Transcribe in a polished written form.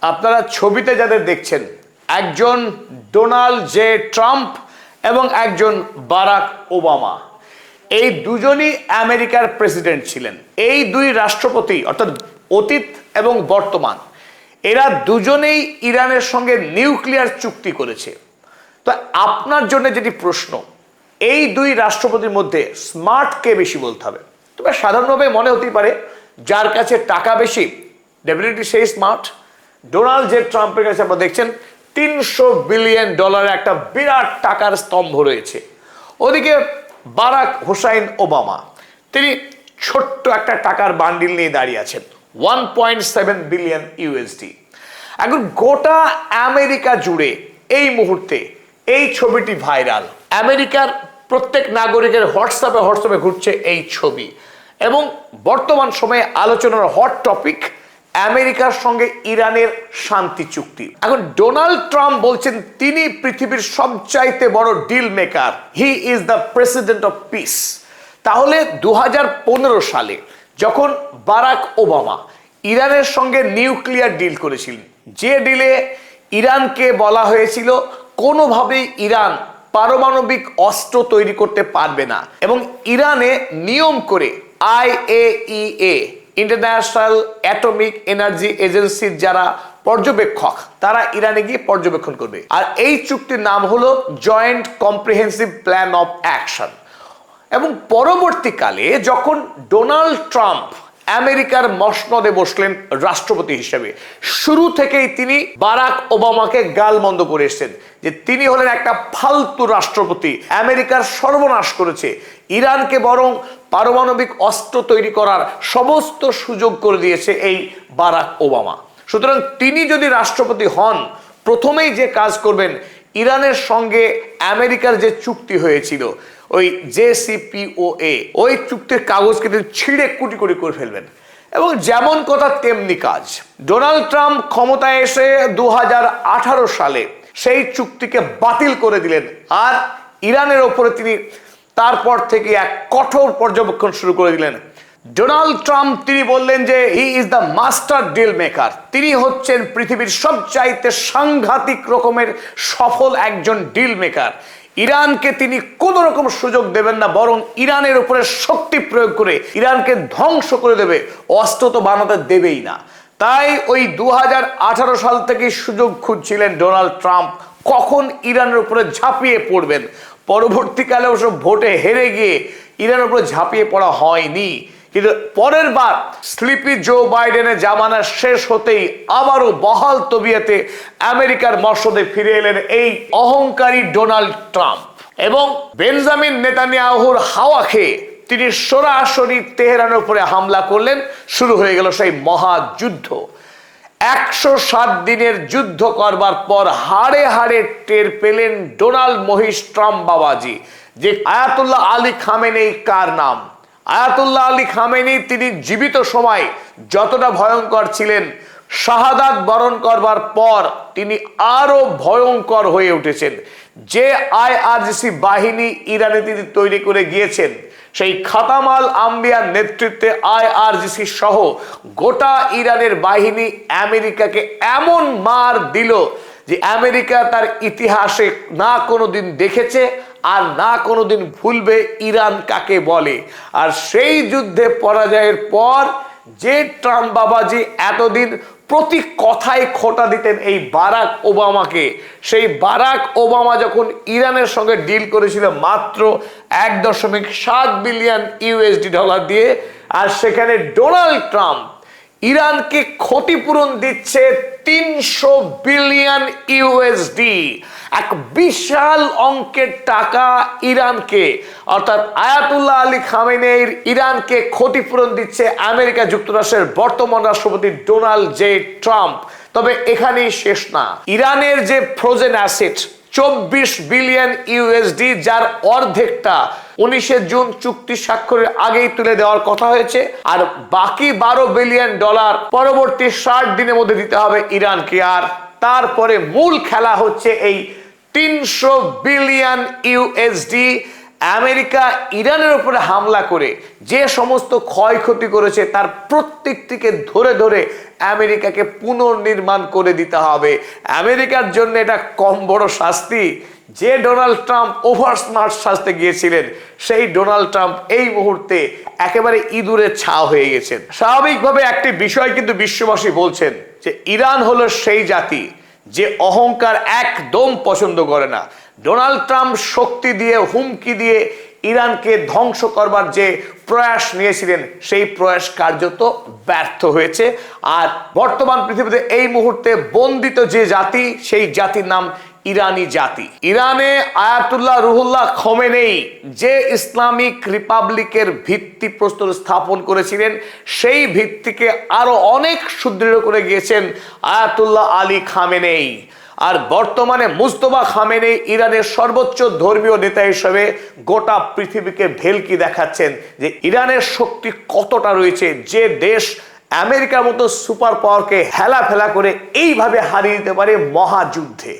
আপনারা ছবিতে যাদের দেখছেন, একজন ডোনাল্ড জে ট্রাম্প এবং একজন বারাক ওবামা, এই দুজনই আমেরিকার প্রেসিডেন্ট ছিলেন। এই দুই রাষ্ট্রপতি অর্থাৎ অতীত এবং বর্তমান, এরা দুজনেই ইরানের সঙ্গে নিউক্লিয়ার চুক্তি করেছে। তো আপনার জন্য যেটি প্রশ্ন, এই দুই রাষ্ট্রপতির মধ্যে স্মার্ট কে বেশি বলতে হবে। তবে সাধারণভাবে মনে হতেই পারে যার কাছে টাকা বেশি ডেফিনেটলি সেই স্মার্ট। ডোনাল্ড জে ট্রাম্পের কাছে আপনারা দেখছেন $300 বিলিয়ন একটা বিরাট টাকার স্তম্ভ রয়েছে। ওদিকে বারাক হুসাইন ওবামা, তিনি ছোট্ট একটা টাকার বান্ডিল নিয়ে দাঁড়িয়ে আছেন, 1.7 বিলিয়ন ইউএসডি। এখন গোটা আমেরিকা জুড়ে এই মুহূর্তে এই ছবিটি ভাইরাল। আমেরিকার প্রত্যেক নাগরিকের হোয়াটসঅ্যাপে ঘুরছে এই ছবি এবং বর্তমান সময়ে আলোচনার হট টপিক আমেরিকার সঙ্গে ইরানের শান্তি চুক্তি। এখন ডোনাল্ড ট্রাম্প বলছেন তিনি পৃথিবীর সবচাইতে বড় deal maker, he is the president of peace. তাহলে 2015 সালে যখন বারাক ওবামা ইরানের সঙ্গে নিউক্লিয়ার ডিল করেছিলেন, যে ডিলে ইরানকে বলা হয়েছিল কোনোভাবেই ইরান পারমাণবিক অস্ত্র তৈরি করতে পারবে না এবং ইরানে নিয়ম করে IAEA ইন্টারন্যাশনাল অ্যাটমিক এনার্জি এজেন্সির যারা পর্যবেক্ষক, তারা ইরানে গিয়ে পর্যবেক্ষণ করবে। আর এই চুক্তির নাম হলো joint comprehensive plan of action. এবং পরবর্তীকালে যখন ডোনাল্ড ট্রাম্প আমেরিকার মসনদে বসলেন রাষ্ট্রপতি হিসেবে, শুরু থেকেই তিনি বারাক ওবামাকে গালমন্দ করে এসেছেন যে তিনি হলেন একটা ফালতু রাষ্ট্রপতি, আমেরিকার সর্বনাশ করেছে, ইরানকে বরং পারমাণবিক অস্ত্র তৈরি করার সমস্ত সুযোগ করে দিয়েছে এই বারাক ওবামা। সুতরাং তিনি যদি রাষ্ট্রপতি হন, প্রথমেই যে কাজ করবেন, ইরানের সঙ্গে আমেরিকার যে চুক্তি হয়েছিল ওই JCPOA, ওই চুক্তির কাগজকে তিনি ছিঁড়ে কুটি কুটি করে ফেলবেন। এবং যেমন কথা তেমনি কাজ। ডোনাল্ড ট্রাম্প ক্ষমতায় এসে 2018 সালে সেই চুক্তিকে বাতিল করে দিলেন আর ইরানের ওপরে তিনি তারপর থেকে এক কঠোর পর্যবেক্ষণ শুরু করে দিলেন। ডোনাল্ড ট্রাম্প তিনি বললেন যে he is the master deal maker, তিনি হচ্ছেন পৃথিবীর সবচাইতে সাংঘাতিক রকমের সফল একজন ডিল মেকার। ইরানকে তিনি কোনো রকম সুযোগ দেবেন না, বরং ইরানের উপরে শক্তি প্রয়োগ করে ইরানকে ধ্বংস করে দেবে, অস্ত্র তো বানাতে দেবেই না। তাই ওই 2018 সাল থেকে সুযোগ খুঁজছিলেন ডোনাল্ড ট্রাম্প কখন ইরানের উপরে ঝাঁপিয়ে পড়বেন। পরবর্তীকালে অবশ্য ভোটে হেরে গিয়ে ইরানের উপরে ঝাঁপিয়ে পড়া হয়নি, কিন্তু পরের বার স্লিপি জো বাইডেনের জামানা শেষ হতেই আবারও বহাল তবিয়তে আমেরিকার মসনদে ফিরে এলেন এই অহংকারী ডোনাল্ড ট্রাম্প এবং বেঞ্জামিন নেতানিয়াহুর হাওয়া খেয়ে তিনি সরাসরি তেহরানের উপরে হামলা করলেন। শুরু হয়ে গেল সেই মহাযুদ্ধ। 107 দিনের যুদ্ধ করবার পর হাড়ে হাড়ে টের পেলেন ডোনাল্ড মহিষ ট্রাম্প বাবাজি যে আয়াতুল্লাহ আলী খামেনেই কার নাম। আয়াতুল্লাহ আলী খামেনি তিনি জীবিত সময় যতটা ভয়ঙ্কর ছিলেন, শাহাদাত বরণ করবার পর তিনি আরো ভয়ঙ্কর হয়ে উঠেছেন। যে IRGC বাহিনী ইরানে তিনি তৈরি করে গিয়েছেন, সেই খাতামাল আম্বিয়ার নেতৃত্বে IRGC সহ গোটা ইরানের বাহিনী আমেরিকাকে এমন মার দিল যে আমেরিকা তার ইতিহাসে না কোনোদিন দেখেছে আর না কোনোদিন ভুলবে ইরান কাকে বলে। আর সেই যুদ্ধে পরাজয়ের পর যে ট্রাম্প বাবাজি এতদিন প্রতি কথায় খোঁটা দিতেন এই বারাক ওবামাকে, সেই বারাক ওবামা যখন ইরানের সঙ্গে ডিল করেছিল মাত্র $1.7 বিলিয়ন দিয়ে, আর সেখানে ডোনাল্ড ট্রাম্প ইরানকে ক্ষতিপূরণ দিচ্ছে $300 বিলিয়ন, এক বিশাল অঙ্কের টাকা ইরানকে, অর্থাৎ আয়াতুল্লাহ আলী খামেনেইর ইরানকে ক্ষতিপূরণ দিচ্ছে আমেরিকা যুক্তরাষ্ট্রের বর্তমান রাষ্ট্রপতি ডোনাল্ড জে ট্রাম্প। তবে এখানেই শেষ না, ইরানের যে ফ্রোজেন অ্যাসেট $24 বিলিয়ন, যার অর্ধেকটা 19 জুন চুক্তি স্বাক্ষরের আগেই তুলে দেওয়ার কথা হয়েছে, আর বাকি $12 বিলিয়ন পরবর্তী 60 দিনের মধ্যে দিতে হবে ইরানকে। আর তারপরে মূল খেলা হচ্ছে এই $300 বিলিয়ন। আমেরিকা ইরানের উপরে হামলা করে যে সমস্ত ক্ষয়ক্ষতি করেছে তার প্রত্যেকটিকে ধরে ধরে আমেরিকাকে পুনর্নির্মাণ করে দিতে হবে। আমেরিকার জন্য এটা কম বড় শাস্তি? যে ডোনাল্ড ট্রাম্প ওভার স্মার্ট সাজতে গিয়েছিলেন, সেই ডোনাল্ড ট্রাম্প এই মুহূর্তে একেবারে ইঁদুরের ছা হয়ে গেছেন। স্বাভাবিকভাবে একটি বিষয় কিন্তু বিশ্ববাসী বলছেন যে ইরান হলো সেই জাতি যে অহংকার একদম পছন্দ করে না। ডোনাল্ড ট্রাম্প শক্তি দিয়ে, হুমকি দিয়ে ইরানকে ধ্বংস করবার যে প্রয়াস নিয়েছিলেন, সেই প্রয়াস কার্যত ব্যর্থ হয়েছে। আর বর্তমান পৃথিবীতে এই মুহূর্তে বন্দিত যে জাতি, সেই জাতির নাম ইরানি জাতি। ইরানে আয়াতুল্লাহ রুহুল্লাহ খোমেনেই যে ইসলামিক রিপাবলিকের ভিত্তিপ্রস্তর স্থাপন করেছিলেন, সেই ভিত্তিকে আরো অনেক সুদৃঢ় করে গিয়েছেন আয়াতুল্লাহ আলী খামেনেই। আর বর্তমানে মুস্তফা খামেনেই ইরানের সর্বোচ্চ ধর্মীয় নেতা হিসেবে গোটা পৃথিবীকে ভেলকি দেখাচ্ছেন যে ইরানের শক্তি কতটা রয়েছে, যে দেশ আমেরিকার মতো সুপার পাওয়ারকে হেলা ফেলা করে এইভাবে হারিয়ে দিতে পারে মহাযুদ্ধে।